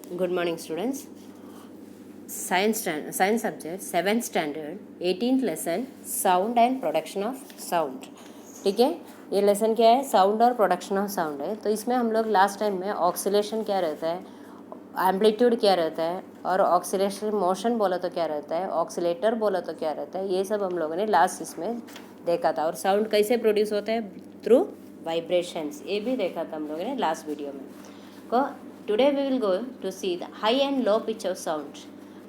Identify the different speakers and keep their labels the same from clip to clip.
Speaker 1: Good morning, students. Science subject 7th standard 18th lesson sound and production of sound. ठीक है, ये lesson क्या है? साउंड और प्रोडक्शन ऑफ साउंड है. तो इसमें हम लोग लास्ट टाइम में ऑक्सीलेशन क्या रहता है, एम्पलीट्यूड क्या रहता है, और ऑक्सीलेशन मोशन बोला तो क्या रहता है, ऑक्सीलेटर बोला तो क्या रहता है, ये सब हम लोगों ने लास्ट इसमें देखा था. और साउंड कैसे प्रोड्यूस होता है? थ्रू वाइब्रेशंस, ये भी देखा था हम लोगों ने लास्ट वीडियो में. को today we will go to see the high and low pitch of sound.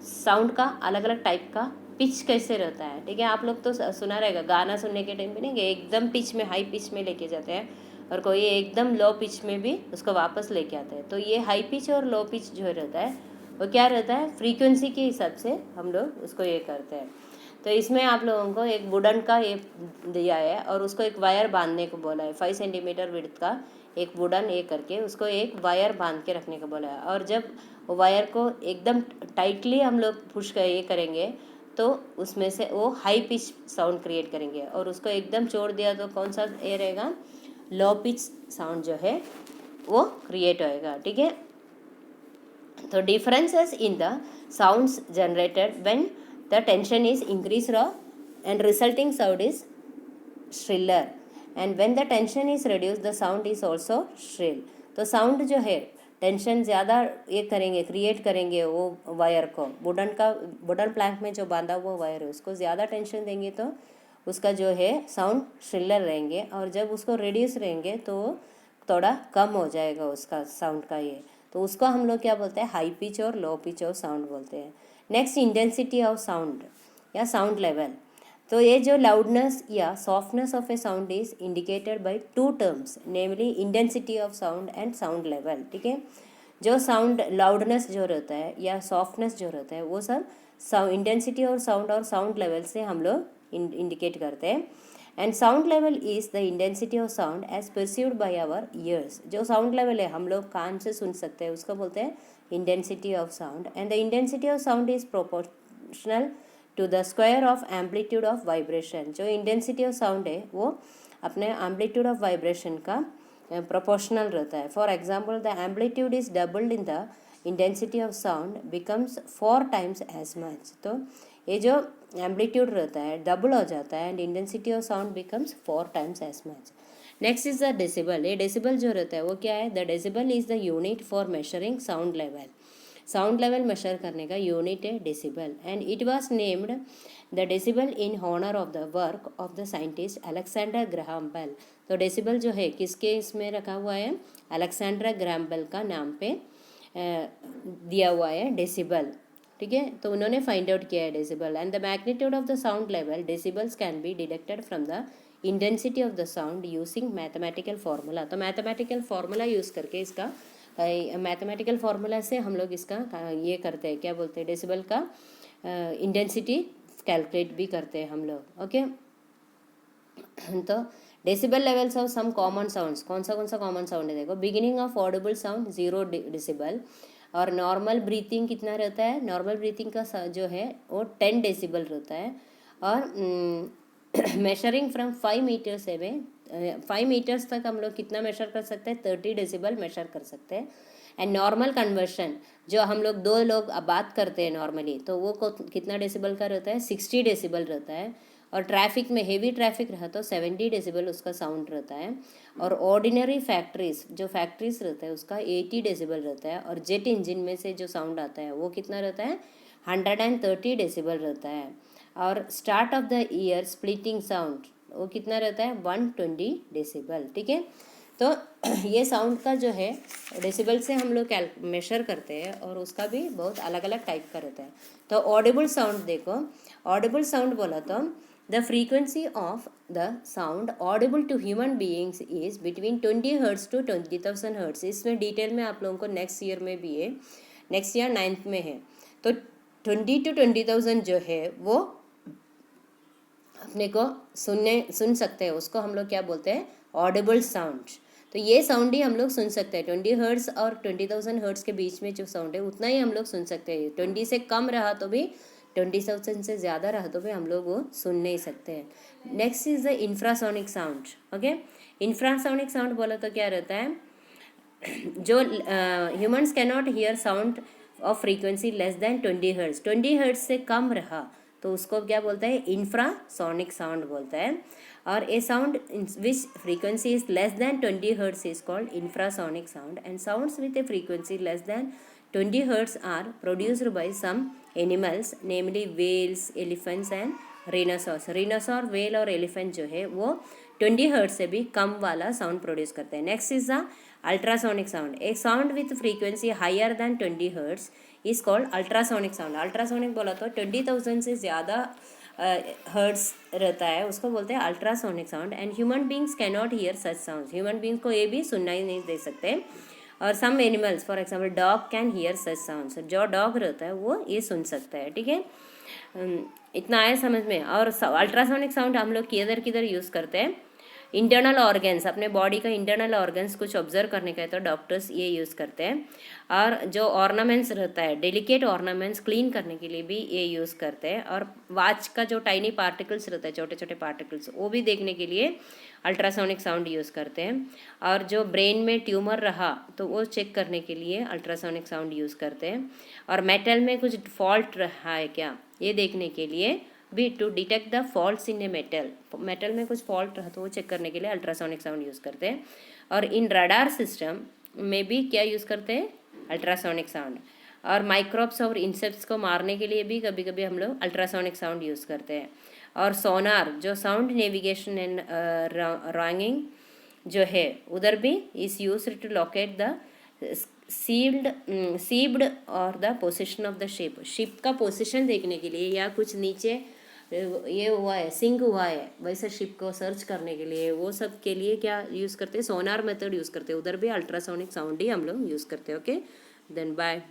Speaker 1: Sound का अलग अलग टाइप का पिच कैसे रहता है. ठीक है, आप लोग तो सुना रहेगा गाना सुनने के टाइम पे नहीं कि एकदम पिच में, हाई पिच में लेके जाते हैं, और कोई एकदम लो पिच में भी उसको वापस लेके आते हैं. तो ये हाई पिच और लो पिच जो रहता है वो क्या रहता है, फ्रीक्वेंसी के हिसाब से हम लोग उसको ये करते हैं. तो इसमें आप लोगों को एक वुडन का ये दिया है और उसको एक वायर बांधने को बोला है. 5 सेंटीमीटर विड्थ का एक वुडन ये करके उसको एक वायर बांध के रखने को बोला है. और जब वो वायर को एकदम टाइटली हम लोग पुश कर ये करेंगे तो उसमें से वो हाई पिच साउंड क्रिएट करेंगे, और उसको एकदम छोड़ दिया तो कौन सा ये रहेगा, लो पिच साउंड जो है वो क्रिएट होएगा. ठीक है, तो differences in the sounds generated when the tension is increased and resulting sound is shriller, and when the tension is reduced the sound is also shrill. तो साउंड जो है टेंशन ज़्यादा ये करेंगे, क्रिएट करेंगे वो वायर को, वुडन प्लैंक में जो बांधा हुआ वायर है उसको ज़्यादा टेंशन देंगे तो उसका जो है साउंड श्रिलर रहेंगे, और जब उसको रिड्यूस रहेंगे तो थोड़ा कम हो जाएगा उसका साउंड का ये. तो उसको हम लोग क्या बोलते हैं, हाई पिच और लो पिच ऑफ साउंड बोलते हैं. नेक्स्ट, इंटेंसिटी ऑफ साउंड या साउंड लेवल. तो ये जो लाउडनेस या softness of A sound is indicated by two terms, namely intensity of sound and sound level. ठीक है, जो साउंड लाउडनेस जो रहता है या सॉफ्टनेस जो रहता है वो सब इंटेंसिटी और साउंड लेवल से हम लोग इंडिकेट करते हैं. And sound level is the intensity of sound as perceived by our ears. जो साउंड लेवल है हम लोग कान से सुन सकते हैं उसको बोलते हैं intensity of sound. And the intensity of sound is proportional to the square of amplitude of vibration. जो इंटेंसिटी ऑफ साउंड है वो अपने एम्पलीट्यूड ऑफ वाइब्रेशन का प्रोपोर्शनल रहता है. For example, the amplitude is doubled in the intensity of sound becomes 4 times as much. तो ये जो एम्पलीट्यूड रहता है डबल हो जाता है and intensity of sound becomes 4 times as much. Next is the decibel. ये डेसिबल जो रहता है वो क्या है, the decibel is the unit for measuring sound level. Sound level measure करने का यूनिट है decibel, and it was named the decibel in honour of the work of the scientist Alexander Graham Bell. तो decibel जो है किसके इसमें रखा हुआ है, अलेक्जेंडर ग्राहम बेल का नाम पे दिया हुआ है डेसिबल. ठीक है, तो उन्होंने फाइंड आउट किया है decibel. And the magnitude of the sound level decibels can be detected from the intensity of the sound using mathematical formula. तो मैथमेटिकल फार्मूला यूज़ करके इसका मैथमेटिकल फार्मूला से हम लोग इसका ये करते हैं, क्या बोलते हैं, डेसिबल का इंटेंसिटी कैलकुलेट भी करते हैं हम लोग. ओके, तो decibel levels of some common sounds. कौन सा कॉमन साउंड है देखो, beginning of audible sound 0 decibel, और नॉर्मल ब्रीथिंग कितना रहता है, नॉर्मल ब्रीथिंग का जो है वो 10 डेसिबल रहता है. और measuring from 5 metres away, 5 metres तक हम लोग कितना मेजर कर सकते हैं, 30 डेसिबल मेजर कर सकते हैं. एंड नॉर्मल कन्वर्शन, जो हम लोग दो लोग बात करते हैं नॉर्मली, तो वो कितना डेसिबल का रहता है, 60 डेसिबल रहता है. और ट्रैफिक में हेवी ट्रैफिक रहा तो 70 डेसिबल उसका साउंड रहता है. और ऑर्डिनरी फैक्ट्रीज, जो फैक्ट्रीज रहता है उसका 80 डेसिबल रहता है. और जेट इंजन में से जो साउंड आता है वो कितना रहता है, 130 डेसिबल रहता है. और start of the year splitting sound वो कितना रहता है, 120 डेसिबल. ठीक है, तो ये साउंड का जो है डेसिबल से हम लोग मेजर करते हैं, और उसका भी बहुत अलग अलग टाइप का रहता है. तो ऑडिबल साउंड देखो, ऑडिबल साउंड बोला तो the frequency of the sound audible to human beings is between 20 hertz to 20,000 hertz. इसमें डिटेल में आप लोगों को नेक्स्ट ईयर में भी है, नेक्स्ट ईयर 9th में है. तो 20 to 20,000 जो है वो अपने को सुन सकते हैं, उसको हम लोग क्या बोलते हैं, ऑडिबल साउंड. तो ये साउंड ही हम लोग सुन सकते हैं. 20 हर्ट्ज और 20,000 हर्ट्ज के बीच में जो साउंड है उतना ही हम लोग सुन सकते हैं. 20 से कम रहा तो भी, 20,000 से ज़्यादा रहा तो भी हम लोग वो सुन नहीं सकते हैं. Next is the infrasonic sound. Okay, infrasonic sound बोला तो क्या रहता है, जो humans can not here sound of frequency less than 20 hertz, 20 hertz से कम रहा तो उसको क्या बोलता है, इंफ्रासोनिक साउंड बोलता है। और a sound which frequency is less than 20 hertz is called infrasonic sound, and sounds with a frequency less than 20 hertz are produced by some animals namely whales, elephants and rhinoceros. Rhinoceros, whale और elephant जो है वो 20 hertz से भी कम वाला sound produce करते हैं। Next is the ultrasonic sound. एक sound with frequency higher than 20 hertz is called ultrasonic sound. Ultrasonic बोला तो 20,000 से ज़्यादा हर्ट्स रहता है, उसको बोलते हैं ultrasonic sound. And human beings can not hear such sound, human beings को ये भी सुनना ही नहीं दे सकते। और some animals for example dog can hear such sounds, जो डॉग रहता है वो ये सुन सकता है। ठीक है, इतना आया समझ में। और अल्ट्रासोनिक साउंड हम लोग किधर किधर यूज़ करते हैं, इंटरनल ऑर्गन्स, अपने बॉडी का इंटरनल ऑर्गन्स कुछ ऑब्जर्व करने का है तो डॉक्टर्स ये यूज़ करते हैं। और जो ऑर्नामेंट्स रहता है, डेलिकेट ऑर्नामेंट्स क्लीन करने के लिए भी ये यूज़ करते हैं। और वाच का जो टाइनी पार्टिकल्स रहता है, छोटे छोटे पार्टिकल्स, वो भी देखने के लिए अल्ट्रासोनिक साउंड यूज़ करते हैं। और जो ब्रेन में ट्यूमर रहा तो वो चेक करने के लिए अल्ट्रासोनिक साउंड यूज़ करते हैं। और मेटल में कुछ फॉल्ट रहा है क्या ये देखने के लिए भी, to detect the faults in a metal, metal में कुछ फॉल्ट रहा तो वो चेक करने के लिए अल्ट्रासोनिक साउंड यूज़ करते हैं। और इन रडार सिस्टम में भी क्या यूज़ करते हैं, अल्ट्रासोनिक साउंड। और माइक्रोब्स और इंसेक्ट्स को मारने के लिए भी कभी कभी हम लोग अल्ट्रासोनिक साउंड यूज़ करते हैं। और सोनार जो साउंड नेविगेशन एंड रॉन्गिंग जो है उधर भी is used to locate the seabed और the position of the ship, ship का पोजीशन देखने के लिए, या कुछ नीचे ये हुआ है, सिंक हुआ है, वैसे शिप को सर्च करने के लिए, वो सब के लिए क्या यूज़ करते हैं, सोनार मेथड यूज़ करते हैं। उधर भी अल्ट्रासोनिक साउंड ही हम लोग यूज़ करते हैं। Okay, then bye.